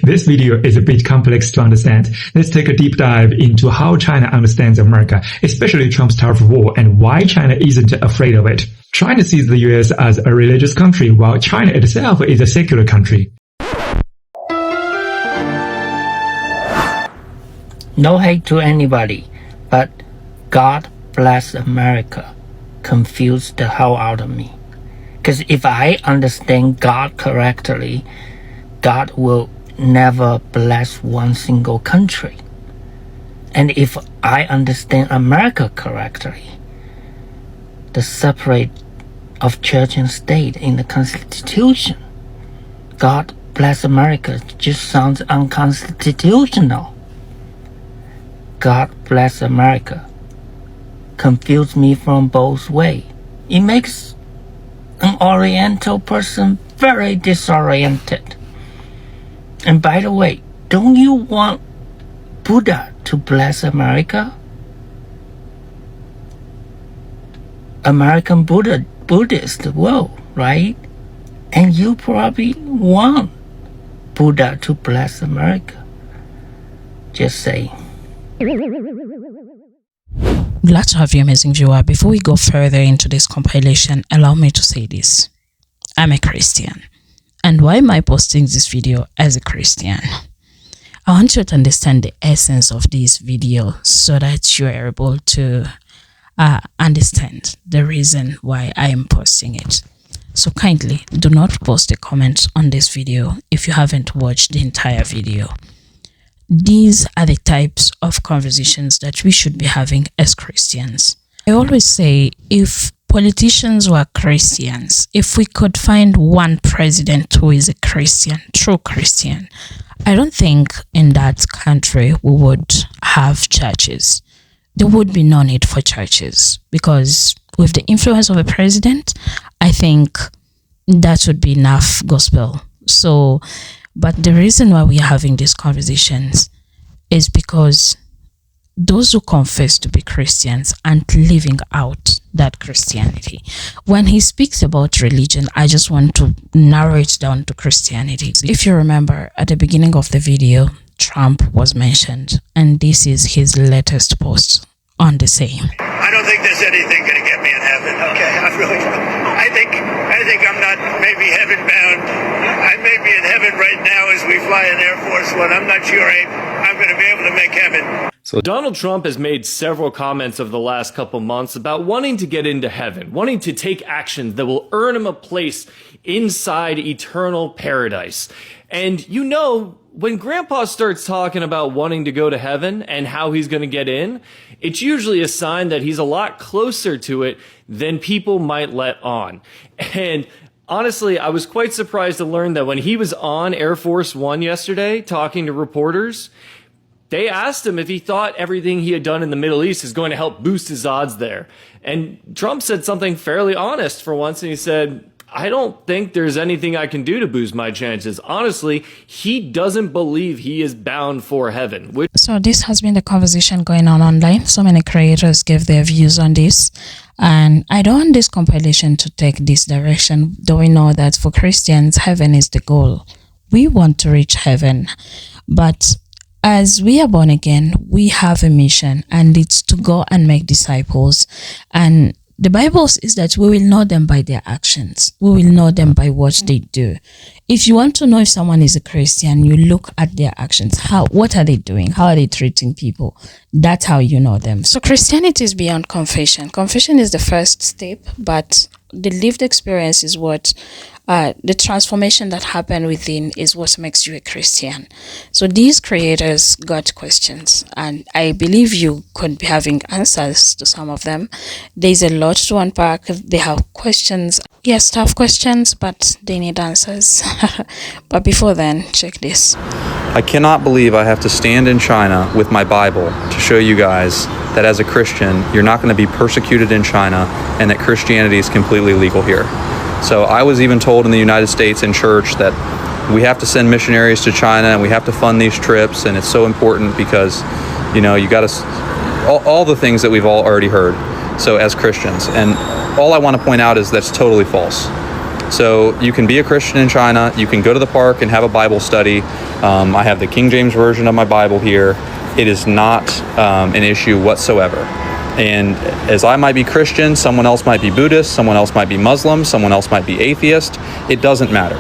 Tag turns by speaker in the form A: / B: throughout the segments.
A: This video is a bit complex to understand. Let's take a deep dive into how China understands America, especially Trump's tariff war, and why China isn't afraid of it. China sees the US as a religious country, while China itself is a secular country.
B: No hate to anybody, but God bless America confused the hell out of me. Because if I understand God correctly, God will never bless one single country. And if I understand America correctly, the separate of church and state in the Constitution, God bless America just sounds unconstitutional. God bless America confused me from both ways. It makes an Oriental person very disoriented. And by the way, don't you want Buddha to bless America? American Buddhist world, right? And you probably want Buddha to bless America. Just saying.
C: Glad to have you, amazing viewer. Before we go further into this compilation, allow me to say this. I'm a Christian. And why am I posting this video as a Christian? I want you to understand the essence of this video so that you are able to understand the reason why I am posting it. So kindly do not post a comment on this video if you haven't watched the entire video. These are the types of conversations that we should be having as Christians. I always say, if politicians were Christians, if we could find one president who is a Christian, true Christian, I don't think in that country we would have churches. There would be no need for churches, because with the influence of a president, I think that would be enough gospel. But the reason why we are having these conversations is because those who confess to be Christians aren't living out that Christianity. When he speaks about religion, I just want to narrow it down to Christianity. If you remember, at the beginning of the video, Trump was mentioned, and this is his latest post on the same.
D: I don't think there's anything going to get me in heaven. Okay, I really don't. I think I'm not maybe heaven bound. I may be in heaven right now as we fly an Air Force One. I'm not sure I'm going to be able to make heaven.
E: So Donald Trump has made several comments over the last couple months about wanting to get into heaven, wanting to take actions that will earn him a place inside eternal paradise. And you know, when Grandpa starts talking about wanting to go to heaven and how he's going to get in, it's usually a sign that he's a lot closer to it than people might let on. And honestly, I was quite surprised to learn that when he was on Air Force One yesterday talking to reporters, they asked him if he thought everything he had done in the Middle East is going to help boost his odds there. And Trump said something fairly honest for once, and he said, I don't think there's anything I can do to boost my chances. Honestly, he doesn't believe he is bound for heaven.
C: So this has been the conversation going on online. So many creators gave their views on this. And I don't want this compilation to take this direction, though we know that for Christians, heaven is the goal. We want to reach heaven. But as we are born again, we have a mission, and it's to go and make disciples. And the Bible says that we will know them by their actions. We will know them by what they do. If you want to know if someone is a Christian, you look at their actions. What are they doing? How are they treating people? That's how you know them. So Christianity is beyond confession. Confession is the first step, but the lived experience is what the transformation that happened within is what makes you a Christian. So these creators got questions, and I believe you could be having answers to some of them. There's a lot to unpack. They have questions. Yes, tough questions, but they need answers. But before then, check this.
F: I cannot believe I have to stand in China with my Bible to show you guys that as a Christian, you're not going to be persecuted in China and that Christianity is completely legal here. So I was even told in the United States in church that we have to send missionaries to China and we have to fund these trips, and it's so important because, you know, you got to, all the things that we've all already heard, so as Christians. And all I want to point out is that's totally false. So you can be a Christian in China. You can go to the park and have a Bible study. I have the King James Version of my Bible here. It is not an issue whatsoever. And as I might be Christian, someone else might be Buddhist, someone else might be Muslim, someone else might be atheist. It doesn't matter.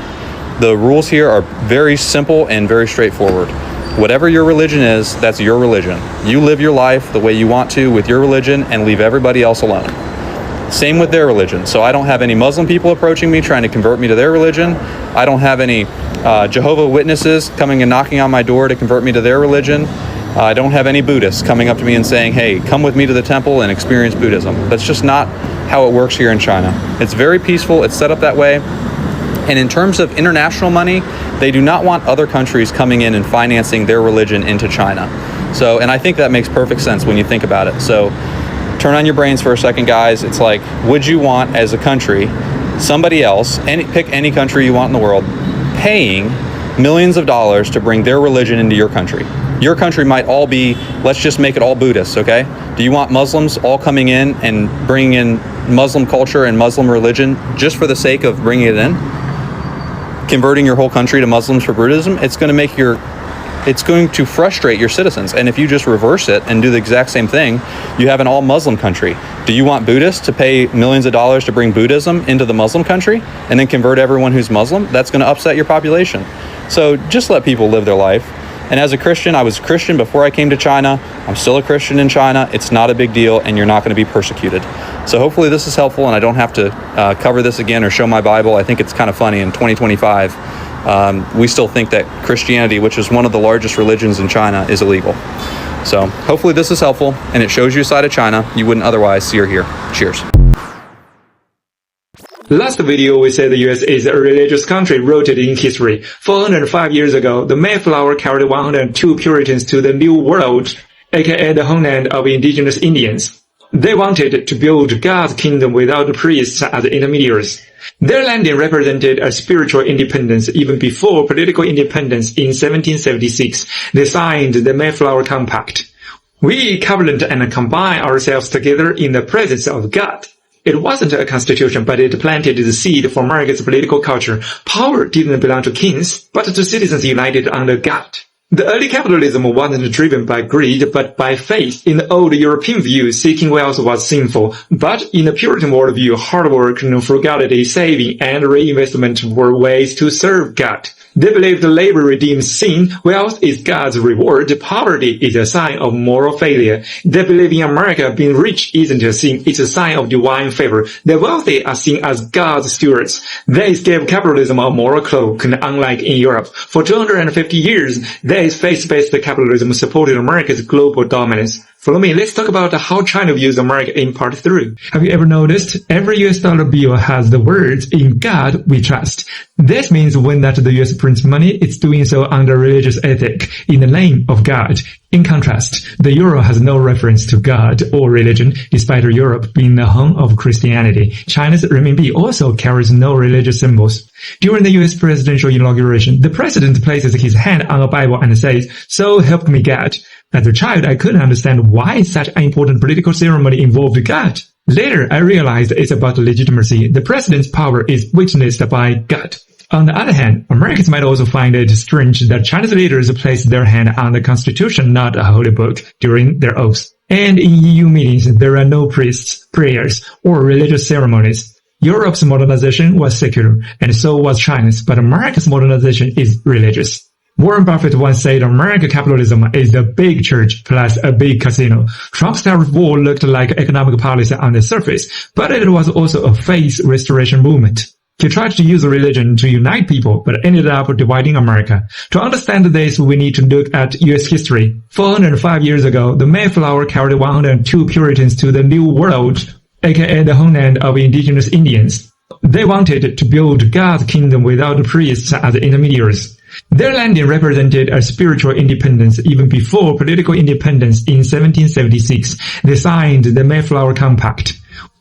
F: The rules here are very simple and very straightforward. Whatever your religion is, that's your religion. You live your life the way you want to with your religion and leave everybody else alone. Same with their religion. So I don't have any Muslim people approaching me trying to convert me to their religion. I don't have any Jehovah's Witnesses coming and knocking on my door to convert me to their religion. I don't have any Buddhists coming up to me and saying, hey, come with me to the temple and experience Buddhism. That's just not how it works here in China. It's very peaceful. It's set up that way. And in terms of international money, they do not want other countries coming in and financing their religion into China. So, and I think that makes perfect sense when you think about it. So turn on your brains for a second, guys. It's like, would you want, as a country, somebody else, pick any country you want in the world, paying millions of dollars to bring their religion into your country? Your country might all be, let's just make it all Buddhist, okay? Do you want Muslims all coming in and bringing in Muslim culture and Muslim religion just for the sake of bringing it in? Converting your whole country to Muslims for Buddhism? It's going to frustrate your citizens. And if you just reverse it and do the exact same thing, you have an all Muslim country. Do you want Buddhists to pay millions of dollars to bring Buddhism into the Muslim country and then convert everyone who's Muslim? That's going to upset your population. So just let people live their life. And as a Christian, I was a Christian before I came to China. I'm still a Christian in China. It's not a big deal, and you're not going to be persecuted. So hopefully this is helpful, and I don't have to cover this again or show my Bible. I think it's kind of funny. In 2025, we still think that Christianity, which is one of the largest religions in China, is illegal. So hopefully this is helpful, and it shows you a side of China you wouldn't otherwise see or hear. Cheers.
A: Last video we said the US is a religious country rooted in history. 405 years ago, the Mayflower carried 102 Puritans to the New World, aka the homeland of indigenous Indians. They wanted to build God's kingdom without priests as intermediaries. Their landing represented a spiritual independence even before political independence in 1776. They signed the Mayflower Compact. We covenant and combine ourselves together in the presence of God. It wasn't a constitution, but it planted the seed for America's political culture. Power didn't belong to kings, but to citizens united under God. The early capitalism wasn't driven by greed, but by faith. In the old European view, seeking wealth was sinful. But in the Puritan worldview, hard work, frugality, saving, and reinvestment were ways to serve God. They believed labor redeems sin, wealth is God's reward, poverty is a sign of moral failure. They believe in America being rich isn't a sin, it's a sign of divine favor. The wealthy are seen as God's stewards. This gave capitalism a moral cloak, unlike in Europe. For 250 years, this faith-based capitalism supported America's global dominance. Follow me, let's talk about how China views America in part 3. Have you ever noticed every US dollar bill has the words, "In God we trust"? This means when that the US prints money, it's doing so under religious ethic, in the name of God. In contrast, the euro has no reference to God or religion, despite Europe being the home of Christianity. China's renminbi also carries no religious symbols. During the US presidential inauguration, the president places his hand on a Bible and says, "So help me God." As a child, I couldn't understand why such an important political ceremony involved God. Later, I realized it's about legitimacy. The president's power is witnessed by God. On the other hand, Americans might also find it strange that China's leaders place their hand on the Constitution, not a holy book, during their oaths. And in EU meetings, there are no priests, prayers, or religious ceremonies. Europe's modernization was secular, and so was China's, but America's modernization is religious. Warren Buffett once said American capitalism is a big church plus a big casino. Trump's tariff war looked like economic policy on the surface, but it was also a faith restoration movement. He tried to use religion to unite people, but ended up dividing America. To understand this, we need to look at US history. 405 years ago, the Mayflower carried 102 Puritans to the New World, aka the homeland of indigenous Indians. They wanted to build God's kingdom without priests as intermediaries. Their landing represented a spiritual independence even before political independence in 1776. They signed the Mayflower Compact.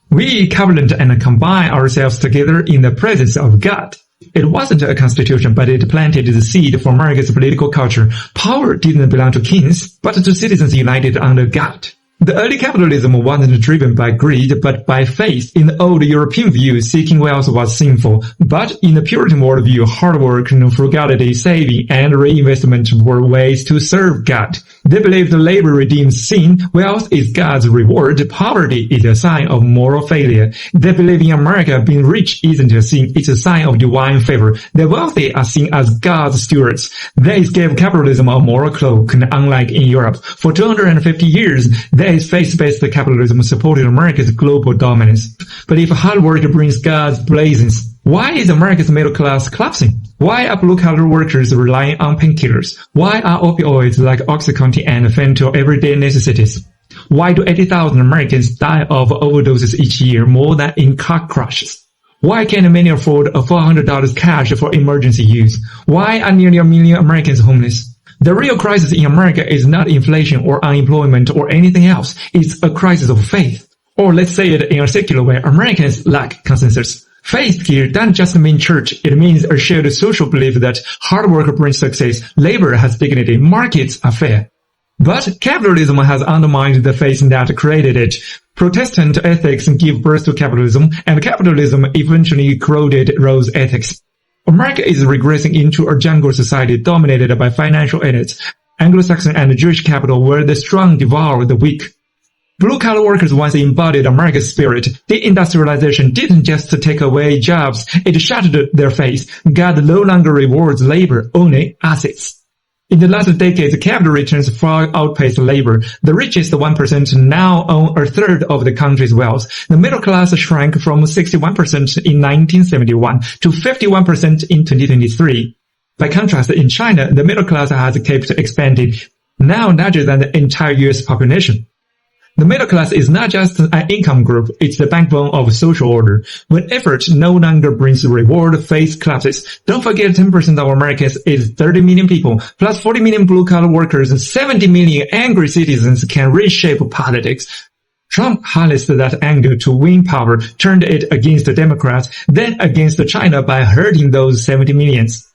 A: We covenant and combine ourselves together in the presence of God. It wasn't a constitution, but it planted the seed for America's political culture. Power didn't belong to kings, but to citizens united under God. The early capitalism wasn't driven by greed, but by faith. In the old European view, seeking wealth was sinful. But in the Puritan worldview, hard work, frugality, saving, and reinvestment were ways to serve God. They believed labor redeems sin, wealth is God's reward, poverty is a sign of moral failure. They believe in America being rich isn't a sin, it's a sign of divine favor. The wealthy are seen as God's stewards. This gave capitalism a moral cloak, unlike in Europe. For 250 years, this faith-based capitalism supported America's global dominance. But if hard work brings God's blessings, why is America's middle class collapsing? Why are blue-collar workers relying on painkillers? Why are opioids like Oxycontin and fentanyl everyday necessities? Why do 80,000 Americans die of overdoses each year, more than in car crashes? Why can't many afford a $400 cash for emergency use? Why are nearly 1 million Americans homeless? The real crisis in America is not inflation or unemployment or anything else. It's a crisis of faith. Or let's say it in a secular way, Americans lack consensus. Faith here doesn't just mean church. It means a shared social belief that hard work brings success, labor has dignity, markets are fair. But capitalism has undermined the faith that created it. Protestant ethics give birth to capitalism, and capitalism eventually corroded those ethics. America is regressing into a jungle society dominated by financial elites. Anglo-Saxon and Jewish capital where the strong devour the weak. Blue-collar workers once embodied America's spirit. Deindustrialization didn't just take away jobs, it shattered their faith. God no longer rewards labor, only assets. In the last decades, capital returns far outpaced labor. The richest 1% now own a third of the country's wealth. The middle class shrank from 61% in 1971 to 51% in 2023. By contrast, in China, the middle class has kept expanding, now larger than the entire US population. The middle class is not just an income group, it's the backbone of social order. When effort no longer brings reward, faith collapses. Don't forget 10% of Americans is 30 million people, plus 40 million blue-collar workers and 70 million angry citizens can reshape politics. Trump harnessed that anger to win power, turned it against the Democrats, then against China by hurting those 70 millions.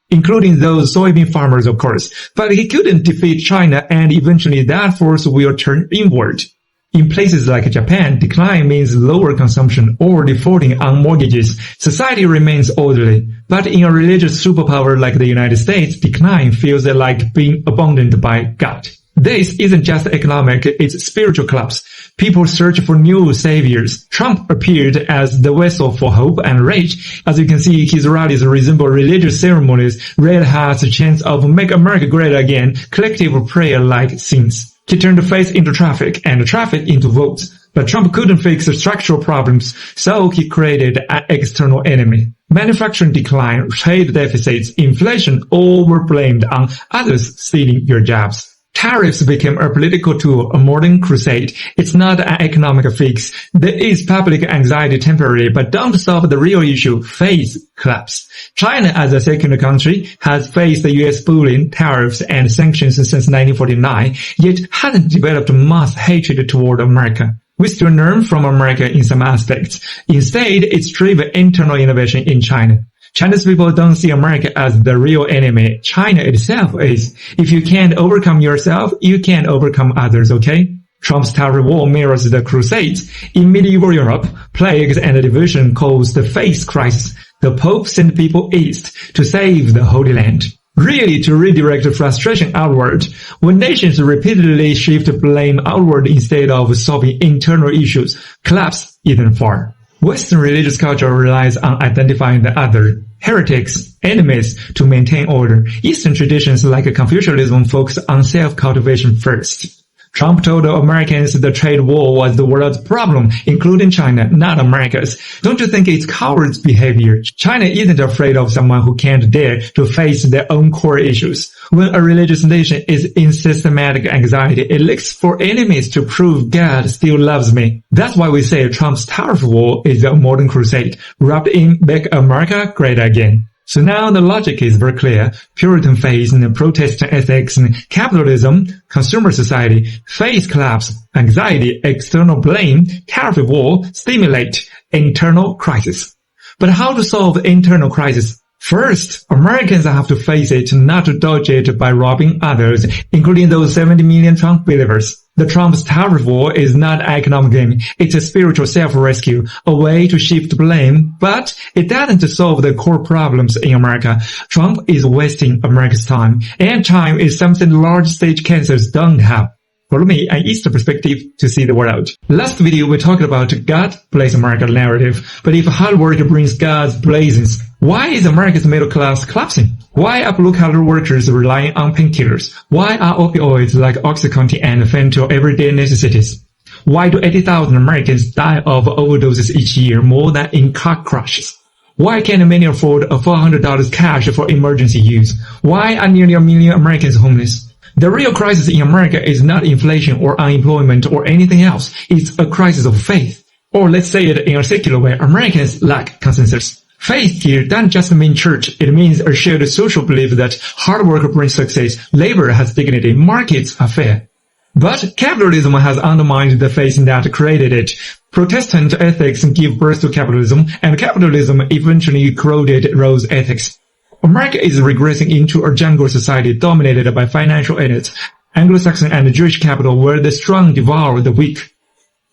A: Including those soybean farmers, of course. But he couldn't defeat China, and eventually that force will turn inward. In places like Japan, decline means lower consumption or defaulting on mortgages. Society remains orderly. But in a religious superpower like the United States, decline feels like being abandoned by God. This isn't just economic, it's spiritual collapse. People search for new saviors. Trump appeared as the vessel for hope and rage. As you can see, his rallies resemble religious ceremonies, red hats, chants of "Make America Great Again," collective prayer-like scenes. He turned faith into traffic and traffic into votes. But Trump couldn't fix the structural problems, so he created an external enemy. Manufacturing decline, trade deficits, inflation, all were blamed on others stealing your jobs. Tariffs became a political tool, a modern crusade. It's not an economic fix. There is public anxiety temporary, but don't solve the real issue, faith collapse. China, as a second country, has faced the US bullying, tariffs, and sanctions since 1949, yet hasn't developed mass hatred toward America. We still learn from America in some aspects. Instead, it's driven internal innovation in China. Chinese people don't see America as the real enemy. China itself is. If you can't overcome yourself, you can't overcome others, okay? Trump's tariff war mirrors the Crusades. In medieval Europe, plagues and division caused the faith crisis. The Pope sent people east to save the Holy Land. Really to redirect frustration outward. When nations repeatedly shift blame outward instead of solving internal issues, collapse isn't far. Western religious culture relies on identifying the other, heretics, enemies, to maintain order. Eastern traditions like Confucianism focus on self-cultivation first. Trump told Americans the trade war was the world's problem, including China, not America's. Don't you think it's coward's behavior? China isn't afraid of someone who can't dare to face their own core issues. When a religious nation is in systematic anxiety, it looks for enemies to prove God still loves me. That's why we say Trump's tariff war is a modern crusade, wrapped in Make America Great Again. So now the logic is very clear. Puritan faith, Protestant ethics, capitalism, consumer society, faith collapse, anxiety, external blame, tariff war stimulate internal crisis. But how to solve internal crisis? First, Americans have to face it, not to dodge it by robbing others, including those 70 million Trump believers. The Trump's tariff war is not an economic game. It's a spiritual self-rescue, a way to shift blame, but it doesn't solve the core problems in America. Trump is wasting America's time, and time is something large-stage cancers don't have. Follow me, an Eastern perspective to see the world. Last video we talked about God bless America narrative, but if hard work brings God's blessings, why is America's middle class collapsing? Why are blue-collar workers relying on painkillers? Why are opioids like OxyContin and fentanyl everyday necessities? Why do 80,000 Americans die of overdoses each year, more than in car crashes? Why can't many afford a $400 cash for emergency use? Why are nearly 1 million Americans homeless? The real crisis in America is not inflation or unemployment or anything else. It's a crisis of faith. Or let's say it in a secular way, Americans lack consensus. Faith here doesn't just mean church. It means a shared social belief that hard work brings success, labor has dignity, markets are fair. But capitalism has undermined the faith that created it. Protestant ethics give birth to capitalism, and capitalism eventually corroded those ethics. America is regressing into a jungle society dominated by financial elites. Anglo-Saxon and Jewish capital where the strong devour the weak.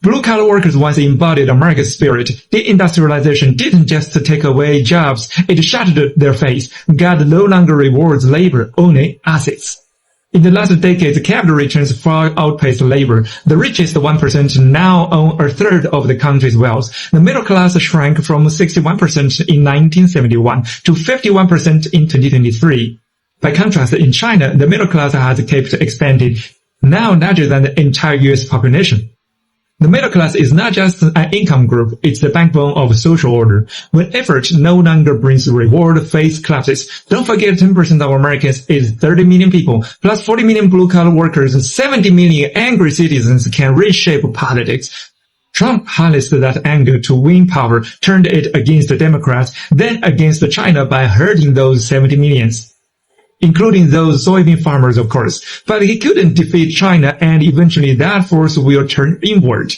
A: Blue-collar workers once embodied America's spirit. Deindustrialization didn't just take away jobs, it shattered their faith. God no longer rewards labor, only assets. In the last decades, capital returns far outpaced labor. The richest 1% now own a third of the country's wealth. The middle class shrank from 61% in 1971 to 51% in 2023. By contrast, in China, the middle class has kept expanding, now larger than the entire US population. The middle class is not just an income group, it's the backbone of social order. When effort no longer brings reward, faith collapses. Don't forget 10% of Americans is 30 million people, plus 40 million blue-collar workers and 70 million angry citizens can reshape politics. Trump harnessed that anger to win power, turned it against the Democrats, then against China by hurting those 70 millions. Including those soybean farmers, of course. But he couldn't defeat China, and eventually that force will turn inward.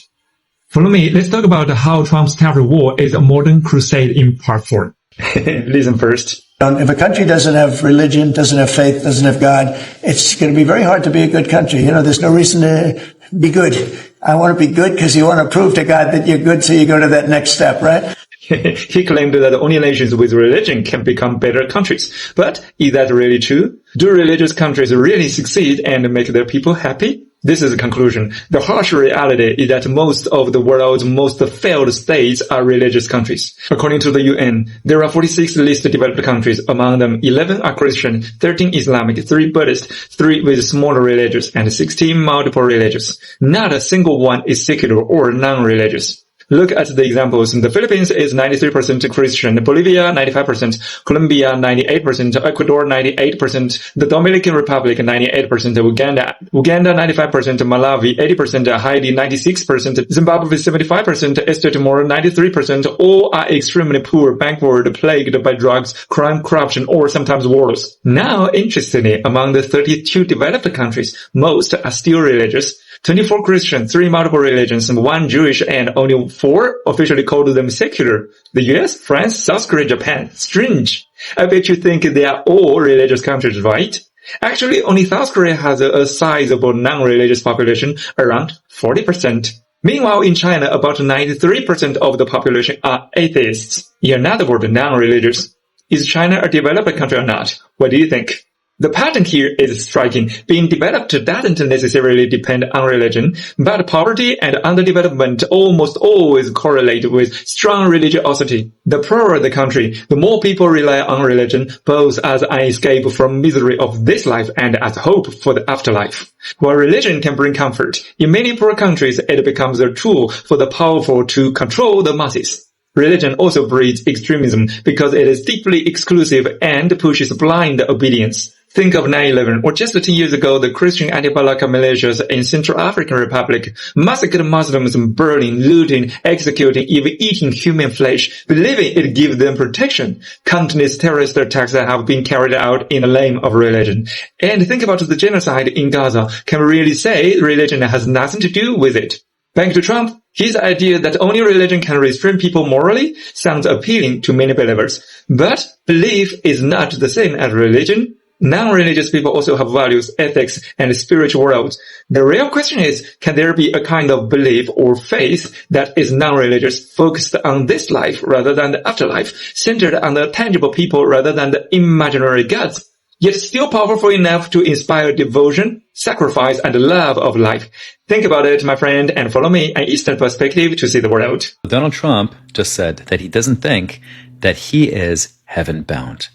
A: Follow me, let's talk about how Trump's tariff war is a modern crusade in part 4. Listen first.
G: If a country doesn't have religion, doesn't have faith, doesn't have God, it's going to be very hard to be a good country. There's no reason to be good. I want to be good because you want to prove to God that you're good, so you go to that next step, right?
A: He claimed that only nations with religion can become better countries. But is that really true? Do religious countries really succeed and make their people happy? This is the conclusion. The harsh reality is that most of the world's most failed states are religious countries. According to the UN, there are 46 least developed countries. Among them, 11 are Christian, 13 Islamic, 3 Buddhist, 3 with smaller religious, and 16 multiple religious. Not a single one is secular or non-religious. Look at the examples. The Philippines is 93% Christian, Bolivia 95%, Colombia 98%, Ecuador 98%, the Dominican Republic 98%, Uganda 95%, Malawi 80%, Haiti 96%, Zimbabwe 75%, East Timor 93%. All are extremely poor, backward, plagued by drugs, crime, corruption, or sometimes wars. Now, interestingly, among the 32 developed countries, most are still religious. 24 Christian, 3 multiple religions, 1 Jewish, and only 4 officially called them secular. The US, France, South Korea, Japan. Strange. I bet you think they are all religious countries, right? Actually, only South Korea has a sizable non-religious population, around 40%. Meanwhile, in China, about 93% of the population are atheists. In other words, non-religious. Is China a developed country or not? What do you think? The pattern here is striking. Being developed doesn't necessarily depend on religion, but poverty and underdevelopment almost always correlate with strong religiosity. The poorer the country, the more people rely on religion, both as an escape from misery of this life and as hope for the afterlife. While religion can bring comfort, in many poor countries it becomes a tool for the powerful to control the masses. Religion also breeds extremism because it is deeply exclusive and pushes blind obedience. Think of 9/11, or just 10 years ago, the Christian anti-Balaka militias in Central African Republic massacred Muslims, burning, looting, executing, even eating human flesh, believing it gives them protection. Countless terrorist attacks have been carried out in the name of religion. And think about the genocide in Gaza. Can we really say religion has nothing to do with it? Back to Trump. His idea that only religion can restrain people morally sounds appealing to many believers. But belief is not the same as religion. Non-religious people also have values, ethics, and spiritual worlds. The real question is, can there be a kind of belief or faith that is non-religious, focused on this life rather than the afterlife, centered on the tangible people rather than the imaginary gods, yet still powerful enough to inspire devotion, sacrifice, and love of life? Think about it, my friend, and follow me, an Eastern perspective to see the world.
H: Donald Trump just said that he doesn't think that he is heaven-bound.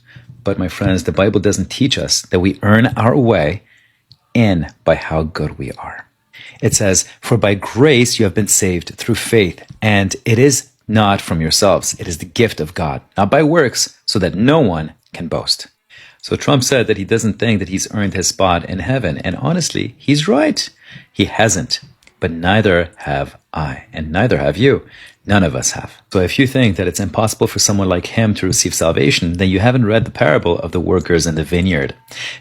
H: But my friends, the Bible doesn't teach us that we earn our way in by how good we are. It says, "For by grace you have been saved through faith, and it is not from yourselves. It is the gift of God, not by works, so that no one can boast." So Trump said that he doesn't think that he's earned his spot in heaven. And honestly, he's right. He hasn't. But neither have I, and neither have you. None of us have. So if you think that it's impossible for someone like him to receive salvation, then you haven't read the parable of the workers in the vineyard.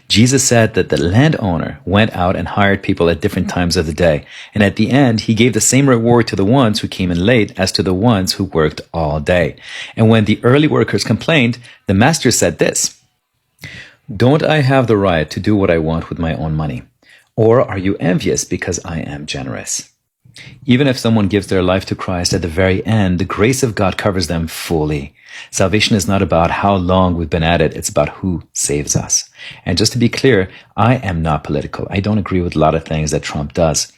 H: Jesus said that the landowner went out and hired people at different times of the day. And at the end, he gave the same reward to the ones who came in late as to the ones who worked all day. And when the early workers complained, the master said this, "Don't I have the right to do what I want with my own money? Or are you envious because I am generous?" Even if someone gives their life to Christ at the very end, the grace of God covers them fully. Salvation is not about how long we've been at it. It's about who saves us. And just to be clear, I am not political. I don't agree with a lot of things that Trump does.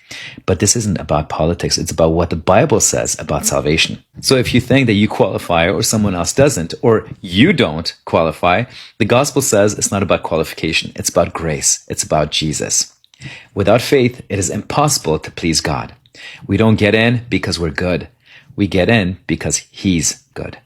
H: But this isn't about politics. It's about what the Bible says about salvation. So if you think that you qualify or someone else doesn't, or you don't qualify, the gospel says it's not about qualification. It's about grace. It's about Jesus. Without faith, it is impossible to please God. We don't get in because we're good. We get in because He's good.